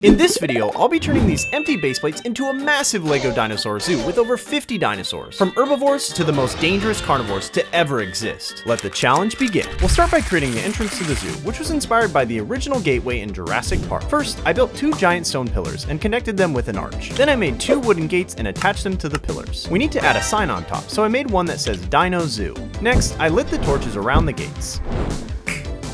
In this video, I'll be turning these empty baseplates into a massive LEGO Dinosaur Zoo with over 50 dinosaurs, from herbivores to the most dangerous carnivores to ever exist. Let the challenge begin. We'll start by creating the entrance to the zoo, which was inspired by the original gateway in Jurassic Park. First, I built two giant stone pillars and connected them with an arch. Then I made two wooden gates and attached them to the pillars. We need to add a sign on top, so I made one that says Dino Zoo. Next, I lit the torches around the gates.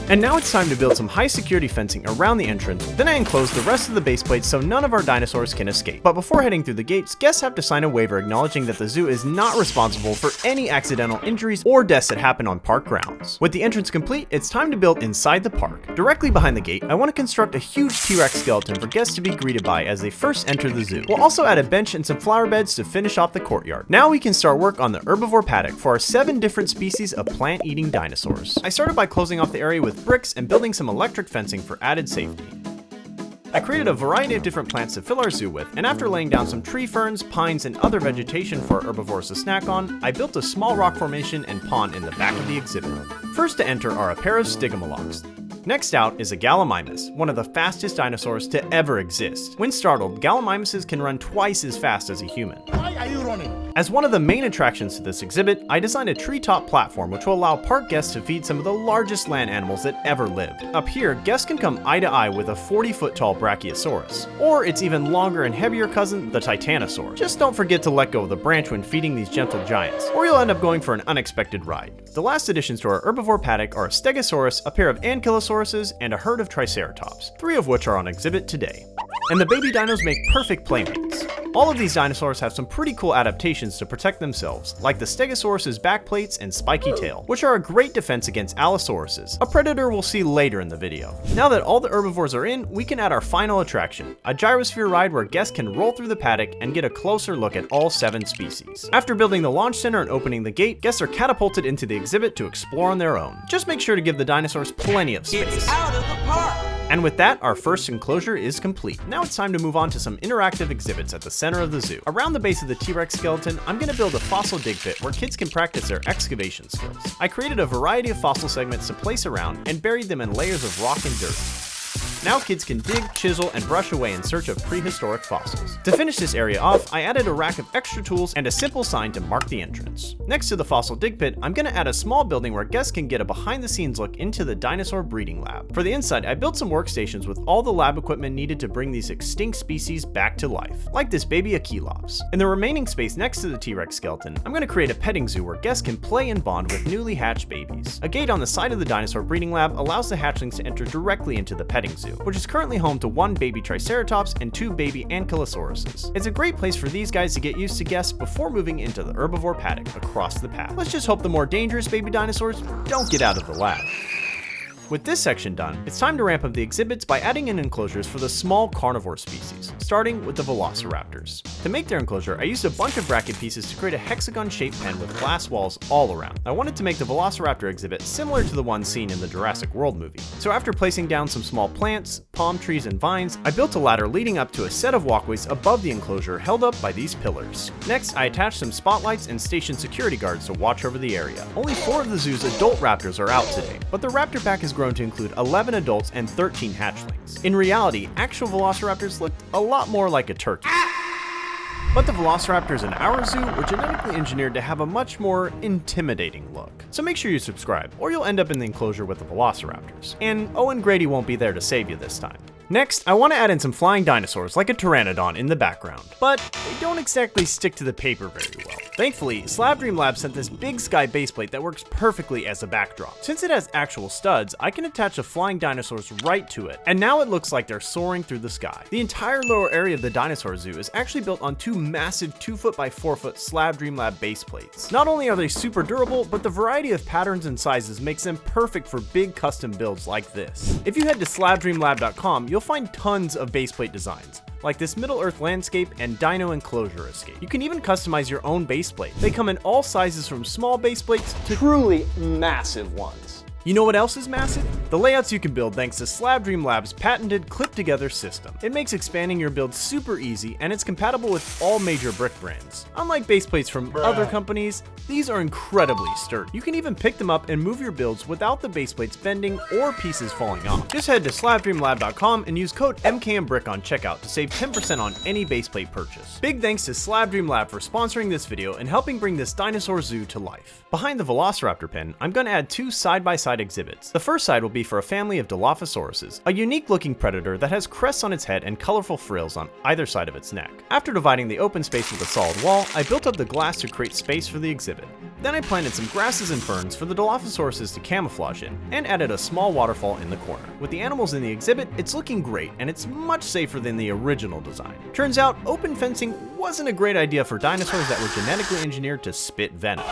And now it's time to build some high security fencing around the entrance, then I enclose the rest of the base plates so none of our dinosaurs can escape. But before heading through the gates, guests have to sign a waiver acknowledging that the zoo is not responsible for any accidental injuries or deaths that happen on park grounds. With the entrance complete, it's time to build inside the park. Directly behind the gate, I want to construct a huge T-Rex skeleton for guests to be greeted by as they first enter the zoo. We'll also add a bench and some flower beds to finish off the courtyard. Now we can start work on the herbivore paddock for our 7 different species of plant-eating dinosaurs. I started by closing off the area with bricks and building some electric fencing for added safety. I created a variety of different plants to fill our zoo with, and after laying down some tree ferns, pines, and other vegetation for our herbivores to snack on, I built a small rock formation and pond in the back of the exhibit. First to enter are a pair of stigmalogs. Next out is a gallimimus, one of the fastest dinosaurs to ever exist. When startled, gallimimuses can run twice as fast as a human. Why are you running? As one of the main attractions to this exhibit, I designed a treetop platform which will allow park guests to feed some of the largest land animals that ever lived. Up here, guests can come eye to eye with a 40-foot tall Brachiosaurus, or its even longer and heavier cousin, the Titanosaur. Just don't forget to let go of the branch when feeding these gentle giants, or you'll end up going for an unexpected ride. The last additions to our herbivore paddock are a Stegosaurus, a pair of Ankylosauruses, and a herd of Triceratops, 3 of which are on exhibit today. And the baby dinos make perfect playmates. All of these dinosaurs have some pretty cool adaptations to protect themselves, like the Stegosaurus's backplates and spiky tail, which are a great defense against Allosauruses, a predator we'll see later in the video. Now that all the herbivores are in, we can add our final attraction, a gyrosphere ride where guests can roll through the paddock and get a closer look at all 7 species. After building the launch center and opening the gate, guests are catapulted into the exhibit to explore on their own. Just make sure to give the dinosaurs plenty of space. It's out of the park! And with that, our first enclosure is complete. Now it's time to move on to some interactive exhibits at the center of the zoo. Around the base of the T-Rex skeleton, I'm going to build a fossil dig pit where kids can practice their excavation skills. I created a variety of fossil segments to place around and buried them in layers of rock and dirt. Now kids can dig, chisel, and brush away in search of prehistoric fossils. To finish this area off, I added a rack of extra tools and a simple sign to mark the entrance. Next to the fossil dig pit, I'm going to add a small building where guests can get a behind-the-scenes look into the dinosaur breeding lab. For the inside, I built some workstations with all the lab equipment needed to bring these extinct species back to life, like this baby Achelops. In the remaining space next to the T-Rex skeleton, I'm going to create a petting zoo where guests can play and bond with newly hatched babies. A gate on the side of the dinosaur breeding lab allows the hatchlings to enter directly into the petting zoo, which is currently home to 1 baby Triceratops and 2 baby Ankylosauruses. It's a great place for these guys to get used to guests before moving into the herbivore paddock across the path. Let's just hope the more dangerous baby dinosaurs don't get out of the lab. With this section done, it's time to ramp up the exhibits by adding in enclosures for the small carnivore species, starting with the velociraptors. To make their enclosure, I used a bunch of bracket pieces to create a hexagon-shaped pen with glass walls all around. I wanted to make the velociraptor exhibit similar to the one seen in the Jurassic World movie. So after placing down some small plants, palm trees, and vines, I built a ladder leading up to a set of walkways above the enclosure held up by these pillars. Next, I attached some spotlights and stationed security guards to watch over the area. Only 4 of the zoo's adult raptors are out today, but the raptor pack is grown to include 11 adults and 13 hatchlings. In reality, actual velociraptors looked a lot more like a turkey. But the velociraptors in our zoo were genetically engineered to have a much more intimidating look. So make sure you subscribe, or you'll end up in the enclosure with the velociraptors. And Owen Grady won't be there to save you this time. Next, I want to add in some flying dinosaurs like a pteranodon in the background, but they don't exactly stick to the paper very well. Thankfully, Slab Dream Labs sent this big sky baseplate that works perfectly as a backdrop. Since it has actual studs, I can attach the flying dinosaurs right to it, and now it looks like they're soaring through the sky. The entire lower area of the dinosaur zoo is actually built on 2 massive 2-foot by 4-foot Slab Dream Lab baseplates. Not only are they super durable, but the variety of patterns and sizes makes them perfect for big custom builds like this. If you head to slabdreamlab.com, you'll find tons of baseplate designs, like this Middle-earth landscape and dino enclosure escape. You can even customize your own baseplate. They come in all sizes from small baseplates to truly massive ones. You know what else is massive? The layouts you can build thanks to Slab Dream Labs' patented clip-together system. It makes expanding your build super easy, and it's compatible with all major brick brands. Unlike base plates from other companies, these are incredibly sturdy. You can even pick them up and move your builds without the base plates bending or pieces falling off. Just head to slabdreamlab.com and use code MKMBrick on checkout to save 10% on any base plate purchase. Big thanks to Slab Dream Lab for sponsoring this video and helping bring this dinosaur zoo to life. Behind the Velociraptor pen, I'm going to add two side-by-side exhibits. The first side will be for a family of Dilophosauruses, a unique looking predator that has crests on its head and colorful frills on either side of its neck. After dividing the open space with a solid wall, I built up the glass to create space for the exhibit. Then I planted some grasses and ferns for the Dilophosauruses to camouflage in, and added a small waterfall in the corner. With the animals in the exhibit, it's looking great, and it's much safer than the original design. Turns out, open fencing wasn't a great idea for dinosaurs that were genetically engineered to spit venom.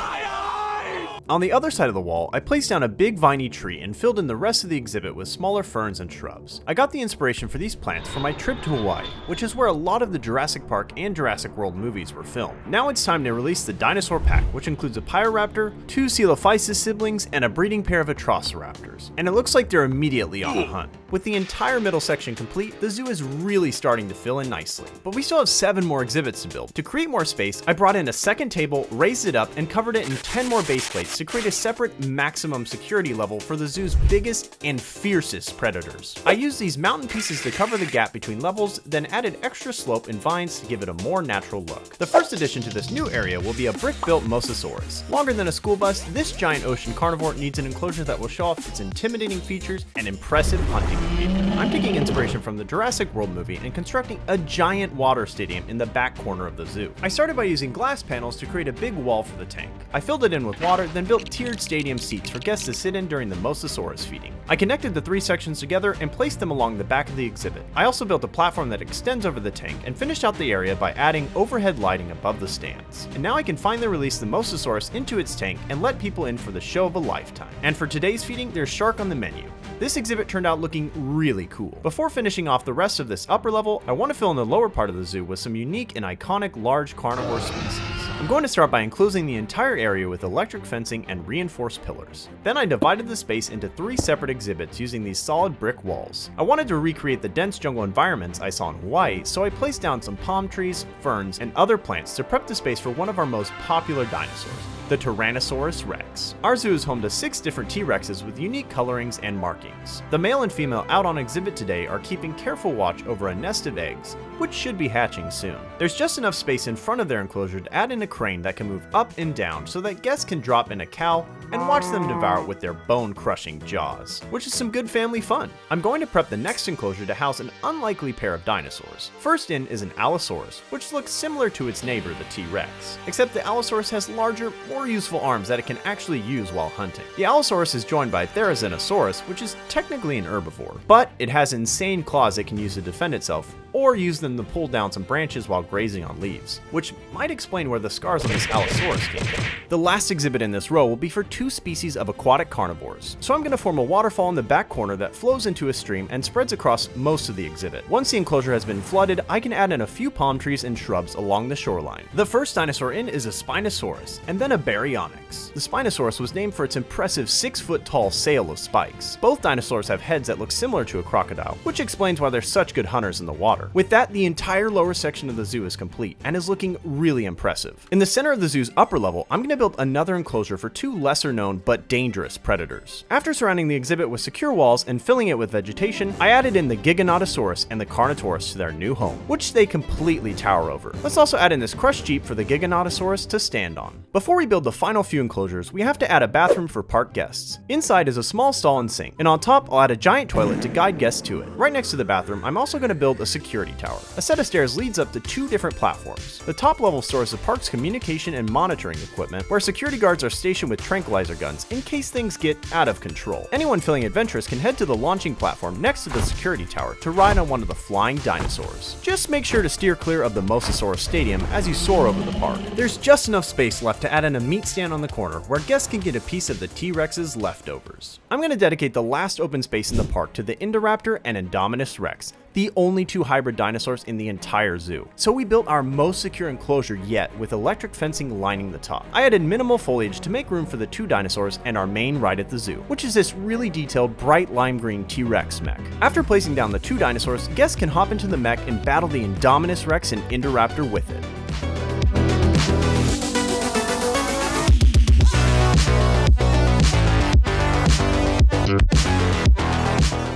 On the other side of the wall, I placed down a big viney tree and filled in the rest of the exhibit with smaller ferns and shrubs. I got the inspiration for these plants from my trip to Hawaii, which is where a lot of the Jurassic Park and Jurassic World movies were filmed. Now it's time to release the dinosaur pack, which includes a Pyroraptor, two Coelophysis siblings, and a breeding pair of Atrociraptors. And it looks like they're immediately on the hunt. With the entire middle section complete, the zoo is really starting to fill in nicely. But we still have 7 more exhibits to build. To create more space, I brought in a second table, raised it up, and covered it in 10 more base plates to create a separate maximum security level for the zoo's biggest and fiercest predators. I used these mountain pieces to cover the gap between levels, then added extra slope and vines to give it a more natural look. The first addition to this new area will be a brick-built Mosasaurus. Longer than a school bus, this giant ocean carnivore needs an enclosure that will show off its intimidating features and impressive hunting behavior. I'm taking inspiration from the Jurassic World movie and constructing a giant water stadium in the back corner of the zoo. I started by using glass panels to create a big wall for the tank. I filled it in with water, then built tiered stadium seats for guests to sit in during the Mosasaurus feeding. I connected the 3 sections together and placed them along the back of the exhibit. I also built a platform that extends over the tank and finished out the area by adding overhead lighting above the stands. And now I can finally release the Mosasaurus into its tank and let people in for the show of a lifetime. And for today's feeding, there's shark on the menu. This exhibit turned out looking really cool. Before finishing off the rest of this upper level, I want to fill in the lower part of the zoo with some unique and iconic large carnivore species. I'm going to start by enclosing the entire area with electric fencing and reinforced pillars. Then I divided the space into 3 separate exhibits using these solid brick walls. I wanted to recreate the dense jungle environments I saw in Hawaii, so I placed down some palm trees, ferns, and other plants to prep the space for one of our most popular dinosaurs, the Tyrannosaurus Rex. Our zoo is home to 6 different T-Rexes with unique colorings and markings. The male and female out on exhibit today are keeping careful watch over a nest of eggs, which should be hatching soon. There's just enough space in front of their enclosure to add in a crane that can move up and down so that guests can drop in a cow and watch them devour it with their bone-crushing jaws, which is some good family fun. I'm going to prep the next enclosure to house an unlikely pair of dinosaurs. First in is an Allosaurus, which looks similar to its neighbor, the T-Rex, except the Allosaurus has larger, more useful arms that it can actually use while hunting. The Allosaurus is joined by Therizinosaurus, which is technically an herbivore, but it has insane claws it can use to defend itself, or use them to pull down some branches while grazing on leaves, which might explain where the scars on this Allosaurus came from. The last exhibit in this row will be for 2 species of aquatic carnivores, so I'm going to form a waterfall in the back corner that flows into a stream and spreads across most of the exhibit. Once the enclosure has been flooded, I can add in a few palm trees and shrubs along the shoreline. The first dinosaur in is a Spinosaurus, and then a Baryonyx. The Spinosaurus was named for its impressive 6-foot-tall sail of spikes. Both dinosaurs have heads that look similar to a crocodile, which explains why they're such good hunters in the water. With that, the entire lower section of the zoo is complete and is looking really impressive. In the center of the zoo's upper level, I'm going to build another enclosure for 2 lesser known but dangerous predators. After surrounding the exhibit with secure walls and filling it with vegetation, I added in the Giganotosaurus and the Carnotaurus to their new home, which they completely tower over. Let's also add in this crushed jeep for the Giganotosaurus to stand on. Before we build the final few enclosures, we have to add a bathroom for park guests. Inside is a small stall and sink, and on top I'll add a giant toilet to guide guests to it. Right next to the bathroom, I'm also going to build a security tower. A set of stairs leads up to 2 different platforms. The top level stores the park's communication and monitoring equipment, where security guards are stationed with tranquilizer guns in case things get out of control. Anyone feeling adventurous can head to the launching platform next to the security tower to ride on one of the flying dinosaurs. Just make sure to steer clear of the Mosasaurus Stadium as you soar over the park. There's just enough space left to add in a meat stand on the corner where guests can get a piece of the T-Rex's leftovers. I'm going to dedicate the last open space in the park to the Indoraptor and Indominus Rex, the only 2 hybrid hybrid dinosaurs in the entire zoo. So we built our most secure enclosure yet with electric fencing lining the top. I added minimal foliage to make room for the 2 dinosaurs and our main ride at the zoo, which is this really detailed bright lime green T-Rex mech. After placing down the 2 dinosaurs, guests can hop into the mech and battle the Indominus Rex and Indoraptor with it.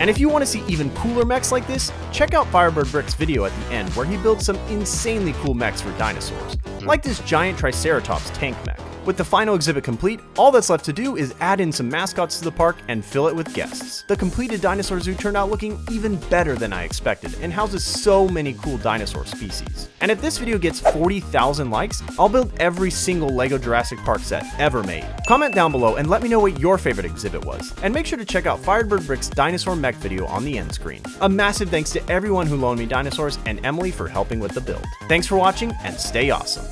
And if you want to see even cooler mechs like this, check out MKMBrick's video at the end where he builds some insanely cool mechs for dinosaurs, like this giant Triceratops tank mech. With the final exhibit complete, all that's left to do is add in some mascots to the park and fill it with guests. The completed dinosaur zoo turned out looking even better than I expected and houses so many cool dinosaur species. And if this video gets 40,000 likes, I'll build every single LEGO Jurassic Park set ever made. Comment down below and let me know what your favorite exhibit was. And make sure to check out MKMBrick's dinosaur mech video on the end screen. A massive thanks to everyone who loaned me dinosaurs and Emily for helping with the build. Thanks for watching and stay awesome.